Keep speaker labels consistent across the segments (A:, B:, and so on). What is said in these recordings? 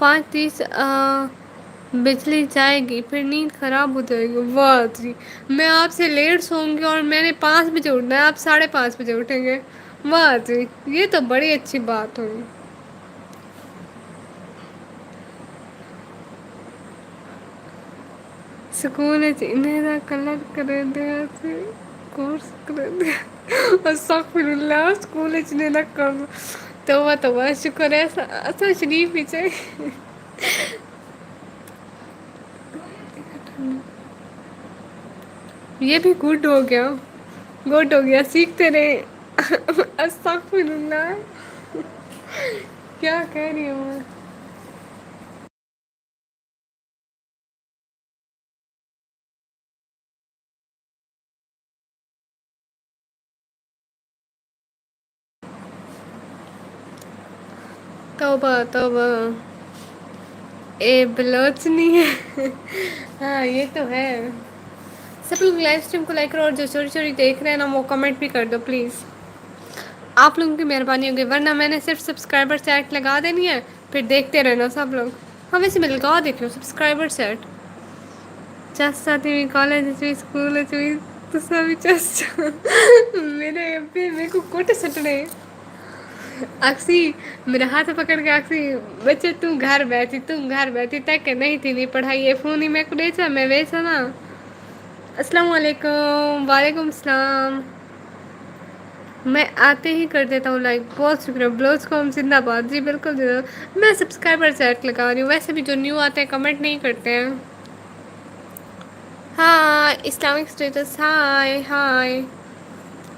A: 5:30 بجلی جائے گی پھر نیند خراب ہو جائے گی، واہ جی میں آپ سے لیٹ سوؤں گی اور میں نے 5 بجے اٹھنا ہے، آپ 5:30 بجے اٹھیں گے، واہ جی یہ تو بڑی اچھی بات ہوئی۔ سکول انہیں کلر کرے دیا سے کورس کر دیا استغفراللہ سکول نہیں نہ کر توبہ توبہ شکر ہے شریف ہی چاہیے۔ یہ بھی گڈ ہو گیا، گڈ ہو گیا سیکھتے رہے۔ استغفراللہ کیا کہہ رہی ہوں میں؟ توبہ توبہ اے بلوچ نہیں ہے ہاں یہ تو ہے۔ سب لوگ لائف اسٹریم کو لائک کرو اور جو چوری چوری دیکھ رہے ہیں نا وہ کمنٹ بھی کر دو پلیز، آپ لوگوں کی مہربانی ہوگی، ورنہ میں نے صرف سبسکرائبر چیٹ لگا دینی ہے پھر دیکھتے رہنا سب لوگ، ہاں ویسے میں لگا دیتی ہوں سبسکرائبر چیٹ، چس آتی ہوئی کالج اسکول تو سب چس میرے ابی میرے کو کوٹے سٹنے اکسی میرا ہاتھ پکڑ کے اکسی بچے تم گھر بیٹھی تک نہیں تھی نہیں پڑھائی ہے فون ہی میں کو چا میں ویسا نا السلام علیکم وعلیکم السلام، میں آتے ہی کر دیتا ہوں لائک، بہت شکریہ بلوچ قوم زندہ باد، جی بالکل میں سبسکرائبر چیٹ لگا رہی ہوں، ویسے بھی جو نیو آتے ہیں کمنٹ نہیں کرتے ہیں۔ ہاں اسلامک اسٹیٹس ہائے ہائے،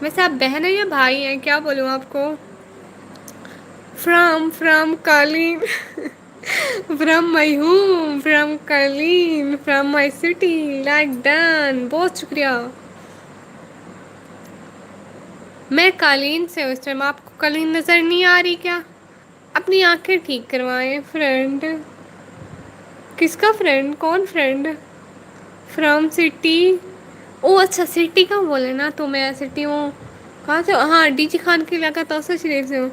A: ویسے آپ بہن ہیں یا بھائی ہیں کیا بولوں آپ کو؟ فرام قالین فرام مائی ہوم فرام قالین from my city like done, بہت شکریہ۔ میں قالین سے اس ٹائم، آپ کو قالین نظر نہیں آ رہی کیا؟ اپنی آنکھیں ٹھیک کروائیں فرینڈ۔ کس کا فرینڈ؟ کون فرینڈ؟ فرام سٹی، او اچھا سٹی کا بولے نا تو میں سٹی ہوں کہاں سے، ہاں ڈی جی خان کی علاقہ توسط شریف سے ہوں،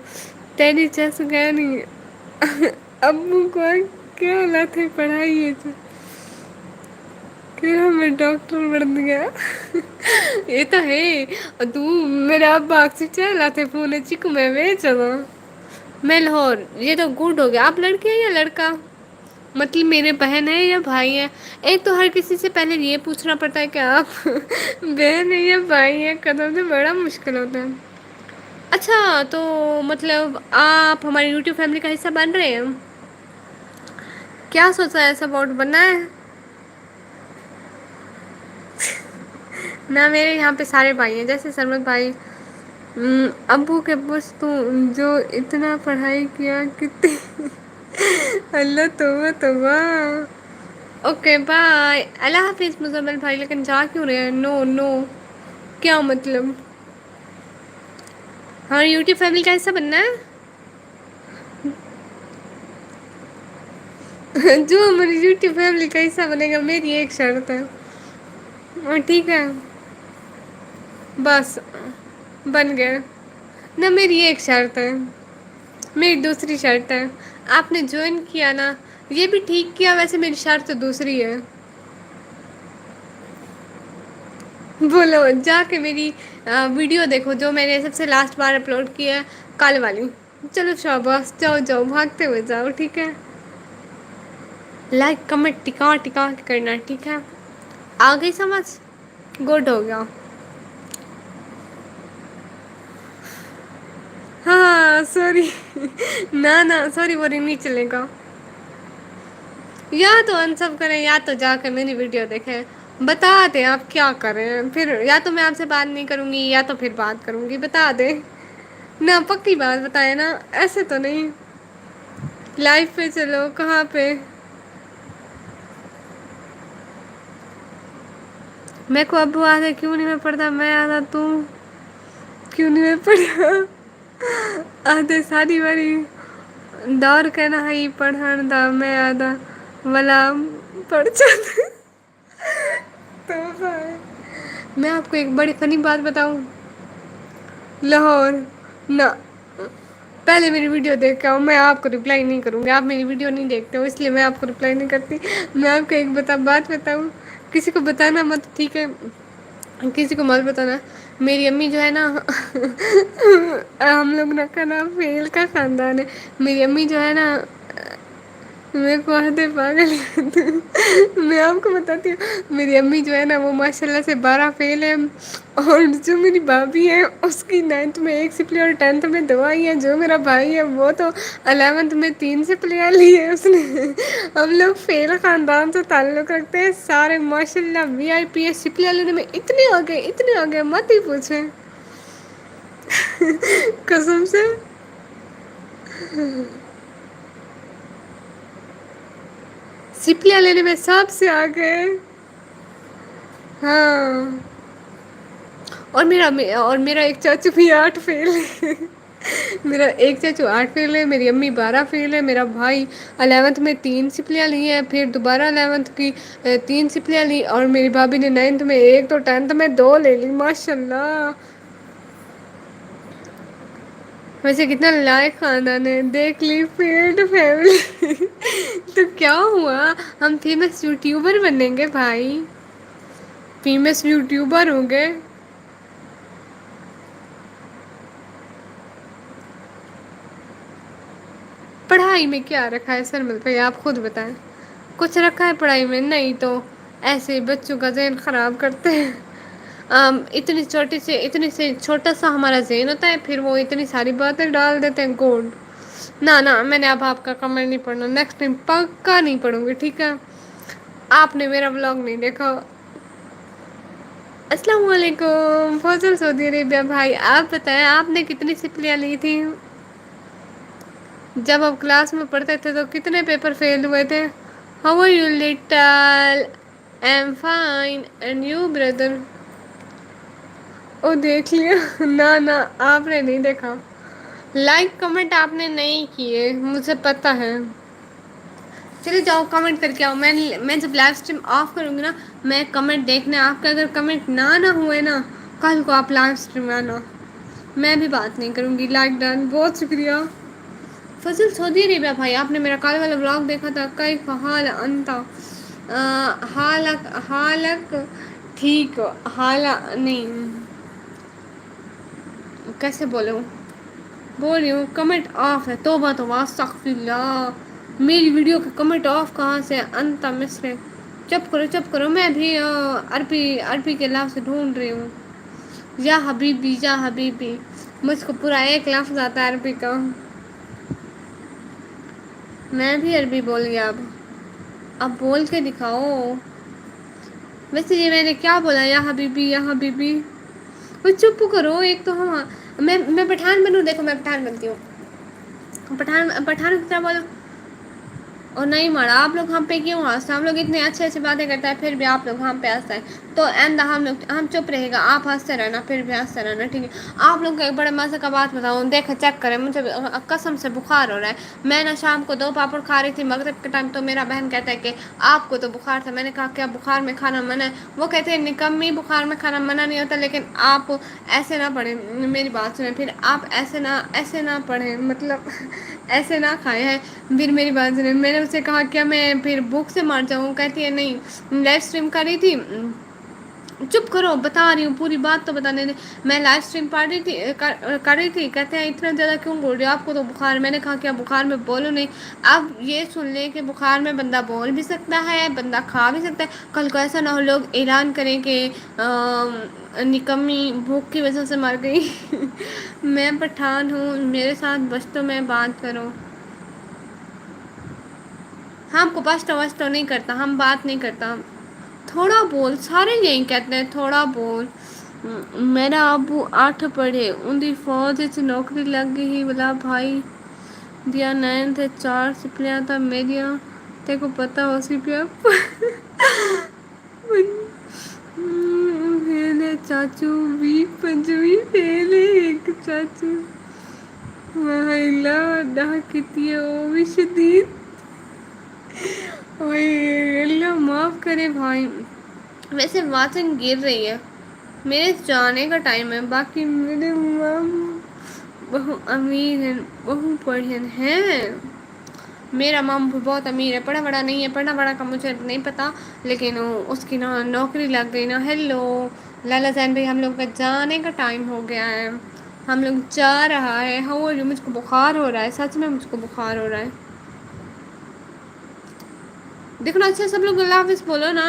A: تیری چس گئے نہیں ابو کو کیا حالت ہے پڑھائی ہے پھر ہمیں ڈاکٹر بن گیا یہ تو ہے تو میرے ابا چلاتے فون چکو میں چلا میں لاہور، یہ تو گڈ ہو گیا، آپ لڑکی ہیں یا لڑکا؟ مطلب میرے بہن ہے یا بھائی ہے؟ ایک تو ہر کسی سے پہلے یہ پوچھنا پڑتا ہے کہ آپ بہن ہے یا بھائی ہے، قدم سے بڑا مشکل ہوتا ہے۔ اچھا تو مطلب آپ ہماری یوٹیوب فیملی کا حصہ بن رہے ہیں؟ کیا سوچا ہے ایسا بورڈ بننا ہے؟ نہ میرے یہاں پہ سارے بھائی ہیں جیسے سرمد بھائی، ابو کے پوچھ تو جو اتنا پڑھائی کیا کتنی اللہ توبہ توبہ، اوکے بائے اللہ حافظ مزمل بھائی، لیکن جا کیوں رہے ہیں؟ نو نو کیا مطلب؟ ہاں یوٹیوب فیملی کا حصہ بننا ہے؟ جو ہماری یوٹیوب فیملی کا حصہ بنے گا میری ایک شرط ہے، اور ٹھیک ہے بس بن گئے، نہ میری ایک شرط ہے، میری دوسری شرط ہے، آپ نے جوائن کیا نا یہ بھی ٹھیک کیا، ویسے میری شرط دوسری ہے، بولو جا کے میری ویڈیو دیکھو جو میں نے سب سے لاسٹ بار اپلوڈ کیا ہے کل والی، چلو شاباش جاؤ جاؤ بھاگتے ہوئے جاؤ ٹھیک ہے، لائک کمنٹ ٹکا ٹکا کے کرنا ٹھیک ہے، آ گئی سمجھ؟ گڈ ہو گیا، ہاں سوری نہ نہ سوری ووری نہیں چلے گا، یا تو انسب کریں یا تو جا کے میری ویڈیو دیکھیں، بتا دیں آپ کیا کریں پھر، یا تو میں آپ سے بات نہیں کروں گی یا تو پھر بات کروں گی، بتا دیں نہ پکی بات بتائے نا ایسے تو نہیں، لائف پہ چلو کہاں پہ، میں کو ابو آگے کیوں نہیں میں پڑھتا، میں آتا تو کیوں نہیں میں پڑھا آتے ساری باری دور کہنا ہے پڑھن دا میں آدا ولا پڑھ تو میں آپ کو ایک بڑی فنی بات بتاؤں، لاہور نہ پہلے میری ویڈیو دیکھ کے آؤ، میں آپ کو رپلائی نہیں کروں گی، آپ میری ویڈیو نہیں دیکھتے ہو اس لیے میں آپ کو رپلائی نہیں کرتی۔ میں آپ کو ایک بات بتاؤں، کسی کو بتانا مت، ٹھیک ہے؟ کسی کو مت بتانا۔ میری امی جو ہے نا ہم لوگ ن کا نام فیل کا خاندان ہے۔ میری امی جو ہے نا میں پاگل میں آپ کو بتاتی ہوں، میری امی جو ہے نا وہ ماشاء اللہ سے 12 فیل ہے، اور جو میری بھابھی ہے اس کی 9th میں 1 سپلی اور 10th میں 2 آئی ہے۔ جو میرا بھائی ہے وہ تو 11th میں 3 سپلیاں لی ہے اس نے۔ ہم لوگ فیل خاندان سے تعلق رکھتے ہیں سارے، ماشاء اللہ VIP ہے، سپلیاں لینے میں اتنے آگے مت ہی پوچھیں قسم سے۔ سپلیاں لینے میں سب سے آگے۔ ہاں، اور میرا ایک چاچو بھی 8 فیل ہے۔ میرا ایک چاچو 8 فیل ہے، میری امی 12 فیل ہے، میرا بھائی 11th میں 3 سپلیاں لی ہیں، پھر دوبارہ 11th کی 3 سپلیاں لی، اور میری بھابھی نے 9th میں 1 تو 10th میں 2 لے لی، ماشاء اللہ۔ ویسے کتنا لائق خاندان ہے، دیکھ لی فیلڈ فیملی۔ تو کیا ہوا، ہم فیمس یوٹیوبر بنیں گے بھائی، فیمس یوٹیوبر ہوں گے۔ پڑھائی میں کیا رکھا ہے سرمل بھائی، آپ خود بتائیں؟ کچھ رکھا ہے پڑھائی میں؟ نہیں تو ایسے ہی بچوں کا ذہن خراب کرتے ہیں۔ اتنی سی چھوٹا سا ہمارا ذہن ہوتا ہے، پھر وہ اتنی ساری باتیں ڈال دیتے ہیں گوڈ۔ نہ میں نے اب آپ کا کمنٹ نہیں پڑھنا، نیکسٹ ٹائم پکا نہیں پڑھوں گی، ٹھیک ہے؟ آپ نے میرا بلاگ نہیں دیکھا۔ السلام علیکم فضل سعودی عربیہ بھائی، آپ بتائیں آپ نے کتنی سپلیاں لی تھیں؟ جب آپ کلاس میں پڑھتے تھے تو کتنے پیپر فیل ہوئے تھے؟ How are you little? I am fine and you brother? او دیکھ لیا، نہ آپ نے نہیں دیکھا، لائک کمنٹ آپ نے نہیں کیے مجھے پتا ہے۔ چلے جاؤ کمنٹ کر کے آؤ، میں جب لائیو اسٹریم آف کروں گی نا، میں کمنٹ دیکھنا، آپ کے اگر کمنٹ نہ ہوئے نا، کل کو آپ لائیو اسٹریم میں آنا، میں بھی بات نہیں کروں گی، لائک ڈن، بہت شکریہ۔ فضل سعودی عربیہ بھائی، آپ نے میرا کل والا بلاگ دیکھا تھا؟ کیف حال انت؟ حالک ٹھیک، نہیں کیسے بولوں، بول رہی ہوں کمنٹ آف ہے، توبہ استغفر اللہ، میری ویڈیو کا کمنٹ آف کہاں سے؟ انت مصر، چپ کرو، میں بھی عربی کے لفظ ڈھونڈ رہی ہوں۔ یا حبیبی، مجھ کو پورا 1 لفظ آتا ہے عربی کا، میں بھی عربی بول گیا اب بول کے دکھاؤ۔ ویسے یہ میں نے کیا بولا، یا حبیبی؟ وہ چپ کرو، ایک تو میں پٹھان بنوں، دیکھو میں پٹھان بنتی ہوں، پٹھان کی طرح بولو۔ اور نہیں مارا، آپ لوگ ہم پہ کیوں ہنستے ہیں؟ ہم لوگ اتنے اچھے باتیں کرتے ہیں پھر بھی آپ لوگ ہم پہ ہنستے ہیں، تو ہم چپ رہے گا، آپ ہنستے رہنا، پھر بھی ہنستے رہنا، ٹھیک ہے؟ آپ لوگ کو ایک بڑے مزے کا بات بتاؤں، دیکھو چیک کریں، مجھے قسم سے بخار ہو رہا ہے، میں نا شام کو 2 پاپڑ کھا رہی تھی مغرب کے ٹائم، تو میرا بہن کہتا ہے کہ آپ کو تو بخار تھا، میں نے کہا کیا بخار میں کھانا منع ہے؟ وہ کہتے ہیں نکمی، بخار میں کھانا منع نہیں ہوتا، لیکن آپ ایسے نہ پڑھیں، میری بات سنیں، پھر آپ ایسے نہ پڑھیں، مطلب ایسے نہ کھائے ہیں، پھر میری بات سنیں، میں نے اسے کہا کیا میں پھر بھوک سے مار جاؤں؟ کہتی ہے نہیں، لائف اسٹریم کر رہی تھی، چپ کرو بتا رہی ہوں، پوری بات تو بتانے دیں، میں لائف اسٹریم کر رہی تھی، کہتے ہیں اتنا زیادہ کیوں بول رہی ہو، آپ کو تو بخار، میں نے کہا کیا بخار میں بولو نہیں؟ اب یہ سن لیں کہ بخار میں بندہ بول بھی سکتا ہے، بندہ کھا بھی سکتا ہے، کل کو ایسا نہ ہو لوگ اعلان کریں کہ نکمی بھوک کی وجہ سے مر گئی۔ میں پٹھان ہوں، میرے ساتھ بچتوں میں بات کرو، ہم کو پسٹو وسٹو نہیں کرتا، ہم بات نہیں کرتا، تھوڑا بول، سارے یہی کہتے ہیں تھوڑا بول۔ میرا ابو 8 پڑھے، ان دی فوج وچ نوکری لگ گئی بلا بھائی دیا 9 تھے 4 سپلیاں تھا میریاں، تے کو پتا ہو سپلیاں میرے چاچو بھی 5ویں فیل ہے، ایک چاچو مہیلا ڈہ کتی ہے، وہ بھی شدید، اوئے اللہ معاف کرے بھائی۔ ویسے واچنگ گر رہی ہے، میرے جانے کا ٹائم ہے، باقی میرے بہو امیر ہے بہو پڑھن ہے میرا مام بہت امیر ہے پڑھا بڑا نہیں ہے پڑھنا بڑا کا مجھے نہیں پتا لیکن اس کی نا نوکری لگ گئی نا ہیلو لالا زین بھائی ہم لوگ کا جانے کا ٹائم ہو گیا ہے ہم لوگ جا رہا ہے ہو جو مجھ کو بخار ہو رہا ہے سچ میں مجھ کو بخار ہو رہا ہے دیکھو نا اچھا سب لوگ اللہ حافظ بولو نا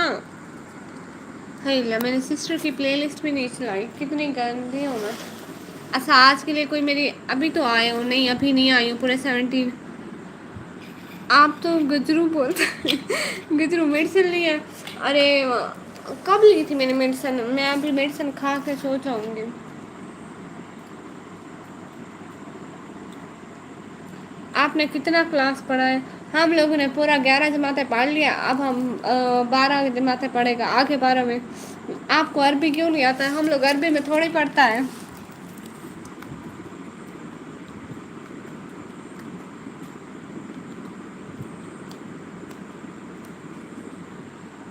A: ہے لا میں نے سسٹر کی پلے لسٹ بھی نہیں چلائی کتنی گندی ہوں میں اچھا آج کے لیے کوئی میری ابھی تو آئے ہو نہیں ابھی نہیں آئی ہوں پورے 17 آپ تو گجرو بولتے گجرو میڈیسن لی ہے ارے کب لی تھی میں نے میڈیسن میں ابھی میڈیسن کھا کے سو جاؤں گی آپ نے کتنا کلاس پڑھا ہے ہم لوگوں نے پورا 11 جماعتیں پڑھ لیا اب ہم 12 جماعتیں پڑھے گا آگے 12 میں آپ کو عربی کیوں نہیں آتا ہے ہم لوگ عربی میں تھوڑی پڑھتا ہے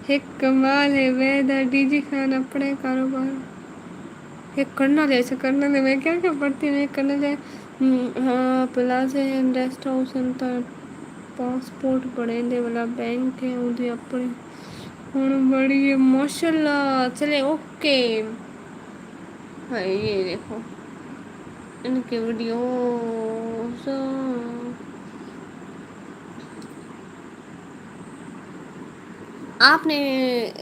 A: ایک کمال ہے ویدہ ڈی جی خان اپنے کاروبار ایک کرنا جیسے کرنا دے میں کیا کیا پڑھتی ہوں ایک کرنا جائے ہاں پلازے ریسٹ ہاؤس سنٹر پاسپورٹ پڑے دے والا بینک ہے ادھر اپنے ہوں بڑی ہے ماشاء اللہ چلے اوکے ہاں یہ دیکھو ان کے ویڈیوز آپ نے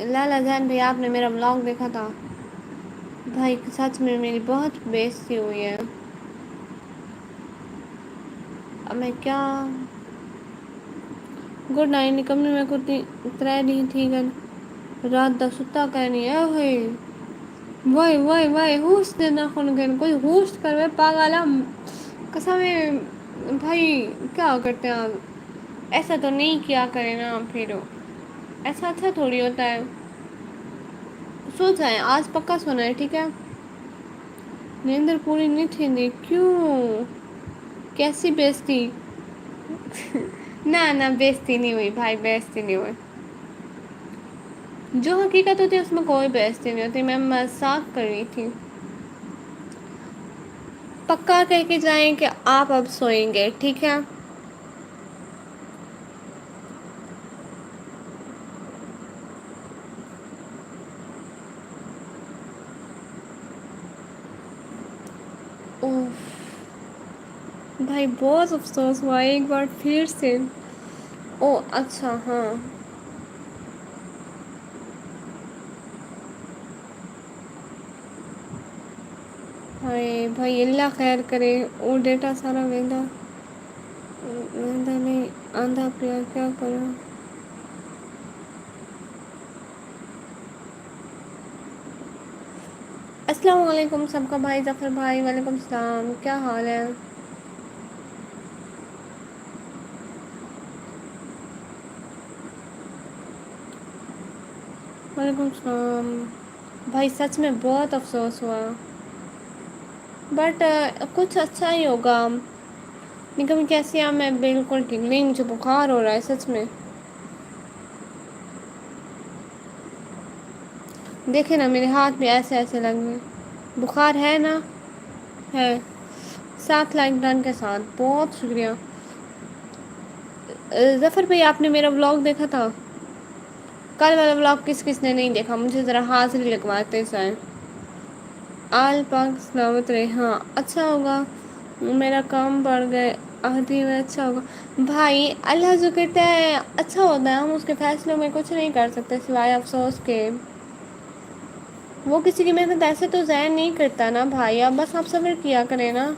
A: لالا جان بھی آپ نے میرا بلاگ دیکھا تھا بھائی سچ میں میری بہت بےعزتی ہوئی ہے اب میں کیا گڈ نائٹ نکمنے میں کرتی اتر نہیں تھی گل رات دا ستا کہنی ہے ہوئے وائے وائے وائے ہوس دے نا کوئی ہوسٹ کرو پاگالا قسم ہے بھائی کیا کرتے ہیں آپ ایسا تو نہیں کیا کرے نا پھر ایسا اچھا تھوڑی ہوتا ہے سو جائیں آج پکا سونا ہے ٹھیک ہے نیندر پوری نہیں تھیندی کیوں کیسی بےعزتی نہ نہ بےعزتی نہیں ہوئی بھائی بےعزتی نہیں ہوئی جو حقیقت ہوتی ہے اس میں کوئی بےعزتی نہیں ہوتی میں مذاق کر رہی تھی پکا کہہ کے جائیں کہ آپ اب سوئیں گے ٹھیک ہے اوف بھائی بہت افسوس ہوا ایک بار پھر سے او اچھا ہاں ہائے بھائی اللہ خیر کرے اور ڈیٹا سارا ولا نہیں آندھا پیا کیا کرو السلام علیکم سب کا بھائی ظفر بھائی وعلیکم السلام کیا حال ہے وعلیکم السلام بھائی سچ میں بہت افسوس ہوا بٹ کچھ اچھا ہی ہوگا نکم کیسی میں بالکل ٹھیک نہیں مجھے بخار ہو رہا ہے سچ میں دیکھے نا میرے ہاتھ بھی ایسے ایسے لگے بخار ہے نا ہے 7 لائک ڈن کے ساتھ بہت شکریہ ظفر بھائی آپ نے میرا بلاگ دیکھا تھا کل والا بلاگ کس کس نے نہیں دیکھا مجھے ذرا حاضری لگواتے سر آل پاک سلامت رہے ہاں اچھا ہوگا میرا کام بڑھ گئے آدھی میں اچھا ہوگا بھائی اللہ جو کہتا ہے اچھا ہوتا ہے ہم اس کے فیصلوں میں کچھ نہیں کر سکتے سوائے افسوس کے وہ کسی کی محنت ایسے تو ضائع نہیں کرتا نا بھائی اب بس آپ صبر کیا کریں نا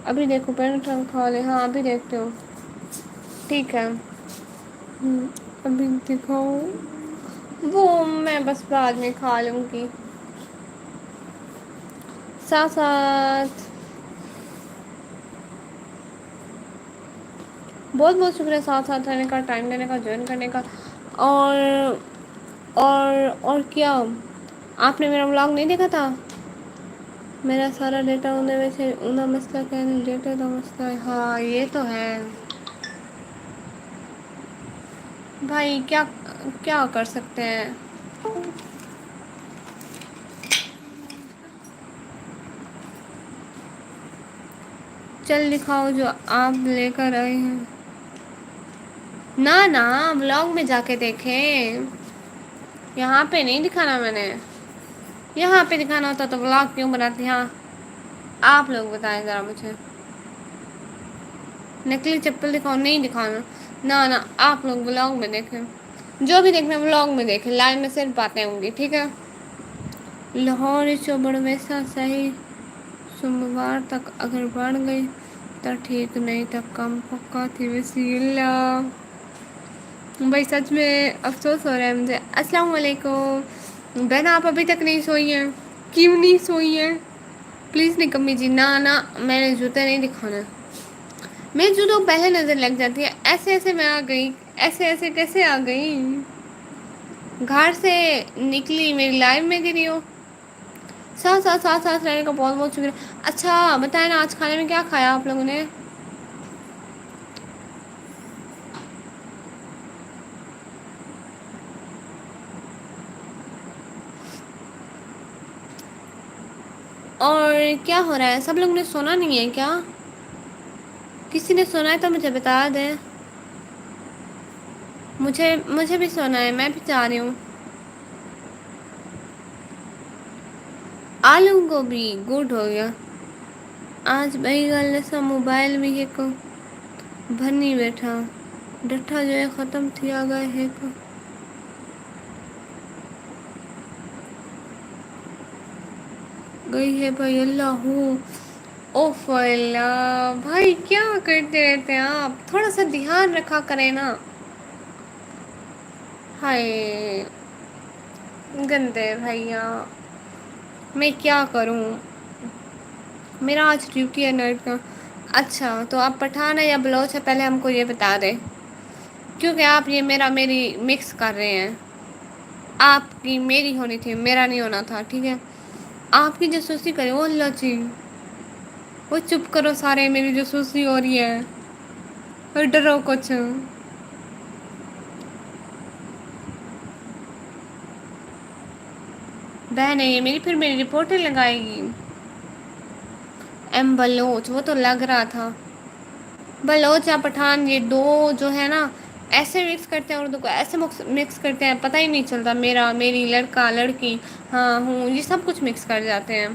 A: ابھی دیکھو پہلے ٹرنک کھولے ہاں ابھی دیکھتے ہو ٹھیک ہے ابھی دکھاؤ وہ میں بس بعد میں کھا لوں گی ساتھ ساتھ بہت بہت شکریہ ساتھ ساتھ رہنے کا ٹائم دینے کا جوائن کرنے کا اور اور کیا آپ نے میرا بلاگ نہیں دیکھا تھا میرا سارا ڈیٹا انہیں میں سے انہیں مسئلہ کہ نہیں ڈیٹا کا مسئلہ ہے ہاں یہ تو ہے بھائی کیا کیا کر سکتے ہیں چل دکھاؤ جو آپ لے کر آئے ہیں۔ نہ نہ بلاگ میں جا کے دیکھیں، یہاں پہ نہیں دکھانا میں نے، یہاں پہ دکھانا ہوتا تو بلاگ کیوں بناتی؟ یہاں آپ لوگ بتائیں ذرا مجھے، نکلی چپل دکھاؤ، نہیں دکھانا، نہ نہ آپ لوگ بلاگ میں دیکھیں، جو بھی دیکھنا بلاگ میں دیکھیں، لائن میں صرف باتیں ہوں گی، ٹھیک ہے؟ لاہور چوبڑ میسا صحیح سوموار تک اگر بڑھ گئی تو ٹھیک، نہیں تو کم پکا تھی وسی اللہ بھائی سچ میں افسوس ہو رہا ہے مجھے۔ السلام علیکم بہن، آپ ابھی تک نہیں سوئی ہیں؟ کیوں نہیں سوئی ہیں؟ پلیز نکمی جی، نہ نہ میں نے جوتے نہیں دکھانا، میرے جوتوں کو پہلے نظر لگ جاتی ہے، ایسے ایسے میں آ گئی، ایسے ایسے کیسے آ گئی؟ گھر سے نکلی میری لائف میں گری ہو، ساتھ رہنے کا بہت بہت شکریہ۔ اچھا بتائیں نا، آج کھانے میں کیا کھایا آپ لوگوں نے؟ اور کیا ہو رہا ہے؟ سب لوگ نے سونا نہیں ہے کیا؟ کسی نے سنا ہے تو مجھے بتا دیں، مجھے بھی سونا ہے، میں بھی چاہ رہی ہوں۔ آلو گوبھی گڈ ہو گیا آج بئی گل سا موبائل بھی ایک بھنی بیٹھا ڈٹھا جو ہے ختم تھی آ گئے ہے گئی ہے بھائی اللہ اوف اللہ بھائی کیا کرتے رہتے ہیں آپ، تھوڑا سا دھیان رکھا کریں نا۔ ہائے گندے بھیا، میں کیا کروں، میرا آج ڈیوٹی ہے نائٹ کا۔ اچھا تو آپ پٹھان ہے یا بلوچ ہے، پہلے ہم کو یہ بتا دیں، کیونکہ آپ یہ میری مکس کر رہے ہیں، آپ کی میری ہونی تھی، میرا نہیں ہونا تھا، ٹھیک ہے؟ آپ کی جاسوسی کرے وہ اللہ جی، وہ چپ کرو سارے، میری جاسوسی ہو رہی ہے، اور ڈرو کچھ، بہن ہے یہ میری، پھر میری رپورٹ ہی لگائے گی۔ ایم بلوچ وہ تو لگ رہا تھا، بلوچ یا پٹھان یہ دو جو ہے نا ایسے مکس کرتے ہیں اردو کو، ایسے مکس کرتے ہیں پتہ ہی نہیں چلتا، میرا میری لڑکا لڑکی ہاں ہوں یہ سب کچھ مکس کر جاتے ہیں،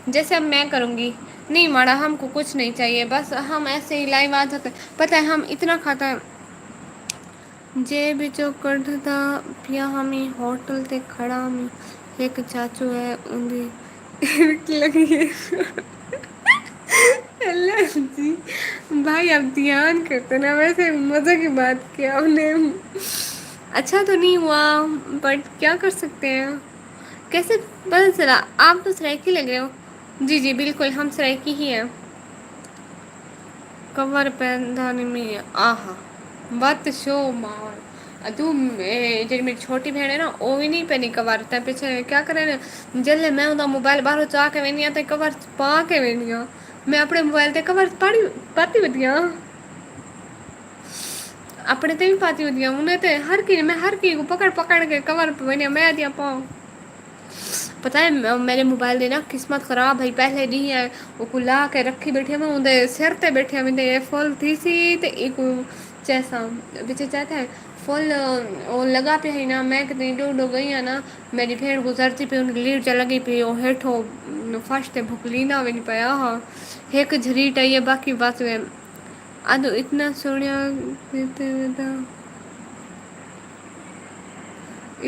A: جیسے اب میں کروں گی، نہیں ماڑا ہم کو کچھ نہیں چاہیے، بس ہم ایسے ہی لائو آ جاتے، پتہ ہے ہم اتنا کھاتا ہے جے بچوں کڈدا پیا ہمیں ہوٹل تے کھڑا میں ایک چاچو ہے اندھی لگی ہے اللہ جی بھائی آپ دھیان کرتے نا، ویسے مزے کی بات کیا ہم نے، اچھا تو نہیں ہوا بٹ کیا کر سکتے ہیں، کیسے پتا چلا؟ آپ تو سریکی لگ رہے ہو، جی جی بالکل ہم سریکی ہی ہیں، کور پہندان میں آہا بت شو مار ا میری چھوٹی بہن ہے نا وہ بھی نہیں پہنی کور پیچھے کیا کرے نا جل میں موبائل باہر چاہ کے وی تے کور پا کے وینی ہاں، میں اپنے موبائل تے کور پاتی ودیا اپنے تے بھی پاتی ہوتی انہیں تے ہر میں ہر کی کو پکڑ پکڑ کے کور پہ ونیا میں دیا پاؤں پتہ ہے میرے موبائل دی نا قسمت خراب ہے، پہلے نہیں ہے وہ کو لا کے رکھی بیٹھی میں اندر سر تے بیٹھے میں فل تھی سی تے ایک جیسا بچے چاہتا ہے فل وہ لگا پہ ہی نا، میں کتنی ڈ گئی ہ نا میری بھیڑ گزرتی پئی ان لیڈ چ لگی پئی وہ ہیٹھوں فسٹ بکلینا بھی نہیں پیا ہاں ایک جھریٹ آئی ہے باقی بس ادو اتنا سوہنیا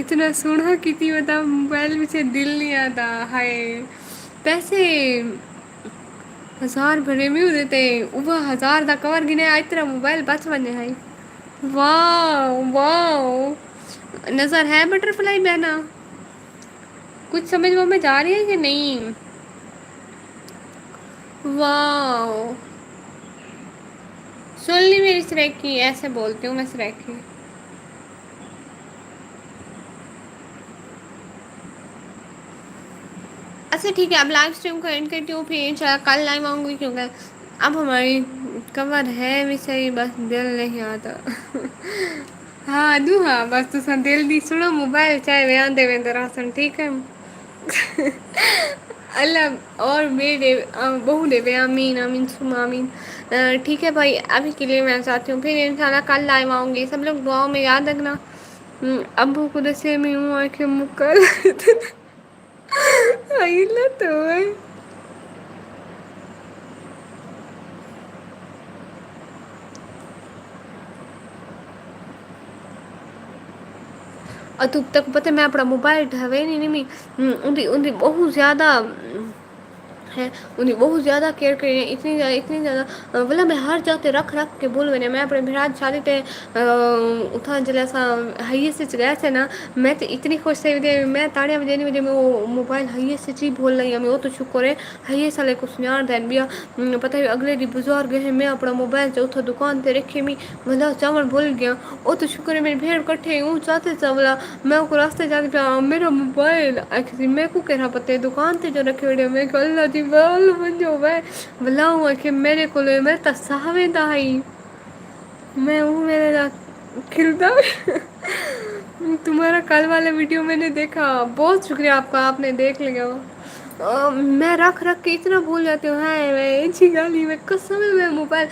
A: اتنا سونا کتی بتا موبائل میں سے دل نہیں آتا ہائے پیسے 1000 بھرے میں ہو دیتے وہ 1000 دا کور گنے آ ترا موبائل بچ بنے ہے واہ واہ نظر ہے بٹر فلائی بہنا کچھ سمجھ وہ میں جا رہی ہے کہ نہیں واو سن لی میری سریکی ایسے بولتی ہوں میں سریکی اچھا ٹھیک ہے اب لائف اسٹریم کو اینڈ کرتی ہوں پھر انشاءاللہ کل لائو آؤں گی کیونکہ اب ہماری کمر ہے بھی صحیح بس دل نہیں آتا ہاں ادو ہاں بس تساں دل دی سنو موبائل چاہے وے دے راسن ٹھیک ہے اللہ اور میرے بہو نے بھی امین امین ثم امین۔ ٹھیک ہے بھائی ابھی کے لیے میں چاہتی ہوں پھر انشاء اللہ کل لائو آؤں گی سب لوگ دعاؤں میں یاد رکھنا۔ ابو کو دسے میں ہوں آنکھیں مکل تو ہے اور تو تک پتا میں اپنا موبائل ڈھوی نہیں ان بہت زیادہ ہے انہیں بہت زیادہ کیئر کری ہیں اتنی زیادہ بولا میں ہر جگہ رکھ کے بول میں اپنے بھرات شادی تے اتھاں جلے اساں ہائیس وچ گئے تھے نا میں تو اتنی خوش تھی میں تاڑیاں بجانی بجے میں وہ موبائل ہائیس چ ہی بول رہی ہوں وہ تو شکر ہے ہائیس والے کو سنان دین بیا پتہ ہے اگلے دی بزرگ ہے میں اپنا موبائل چ دکان تے رکھے می مطلب چاول بول گیا وہ تو شکر ہے میری بہن کٹھے ہوں چاہتے چاولا میں کو راستے جاتے پیا میرا موبائل میں کو کہنا پتا دکان تے جو رکھے وڑے میں اللہ دی منجو بلاؤ کہ میرے کو میں تصاویر دئی میں ہوں میرے کھلتا تمہارا کل والا ویڈیو میں نے دیکھا بہت شکریہ آپ کا آپ نے دیکھ لیا میں رکھ کے اتنا بھول جاتی ہوں اچھی گال ہی میں قسم میں موبائل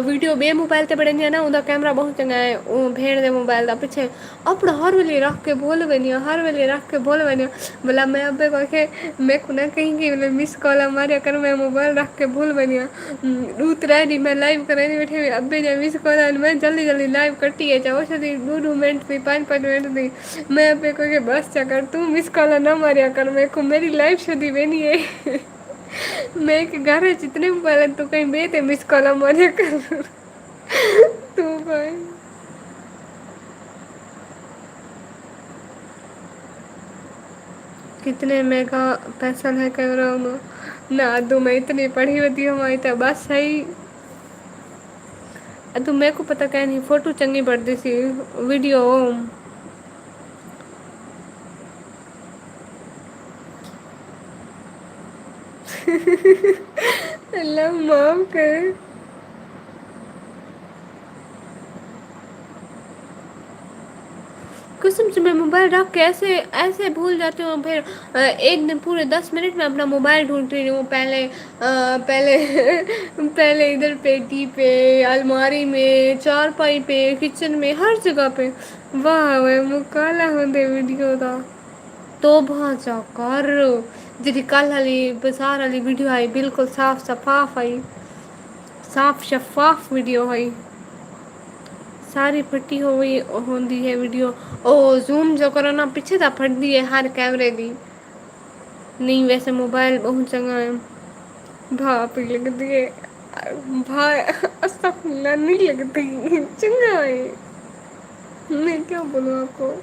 A: ویڈیو بے موبائل تے بڑے نا ادا کیمرہ بہت چنگا ہے وہ بھیڑ دے موبائل دا پیچھے اپنا ہر ویلے رکھ کے بول بنی ہر ویلے رکھ کے بول بنی بولا میں ابے کو کہ میں کو نہ کہیں گی مس کال ماریا کر میں موبائل رکھ کے بھول بنیا روت رہی نہیں میں لائو کر بیٹھے ابے جا مس کال میں جلدی جلدی لائو کٹی ہے چاہ دو منٹ تھی 5 منٹ تھی میں ابے کو کہ بس چا کر تو مس کالا نہ ماریا کر میں کو میری لائف شدی میں نہیں ہے میں کہ گھر اتنے موبائل تو کہیں بے تے مس کالا ماریا کر تو بھائی کتنے میگا پیسہ ہے کیمرہ میں نہ ادو میں اتنی پڑھی ہوتی ہوں تو بس صحیح تو میرے کو پتا کہ نہیں فوٹو چنگی پڑتی سی ویڈیو اللہ معاف کرے قسم سے میں موبائل رکھ کے ایسے بھول جاتی ہوں پھر ایک دن پورے 10 منٹ میں اپنا موبائل ڈھونڈ رہی ہوں پہلے ادھر پیٹی پہ الماری میں چار پائی پہ کچن میں ہر جگہ پہ واہ مکالا ہوں ویڈیو دا تو بھانچا کر جی کل والی بازار والی ویڈیو آئی بالکل صاف شفاف آئی صاف شفاف ویڈیو ہے ساری پھٹی ہوئی ہوندی ہے ویڈیو او زوم جو کرو نا پیچھے تو پھٹ دی ہے ہر کیمرے دی نہیں ویسے موبائل بہت چنگا ہے بھاپ لگتی ہے استغفراللہ نہیں لگتی چنگا ہے میں کیا بولوں آپ کو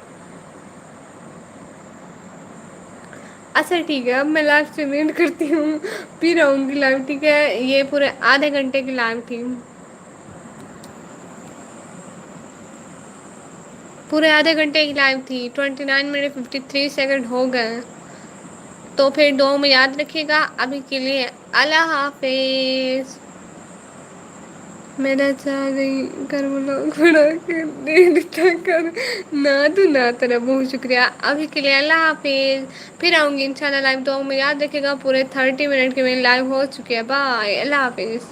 A: اچھا ٹھیک ہے اب میں لائف سے وینڈ کرتی ہوں پھر آؤں گی لائف ٹھیک ہے یہ پورے آدھے گھنٹے کی لائف تھی پورے آدھے گھنٹے کی لائف تھی 29 منٹ 53 سیکنڈ ہو گئے تو پھر دعاؤں میں یاد رکھیے گا ابھی کے لیے اللہ حافظ میرا چاہ نہیں کر بڑا کر نہ تو نہ تیرا بہت شکریہ ابھی کے لیے اللہ حافظ پھر آؤں گی ان شاء اللہ لائو تو میں یاد رکھے گا پورے 30 منٹ کے میری لائف ہو چکی ہے بائے اللہ حافظ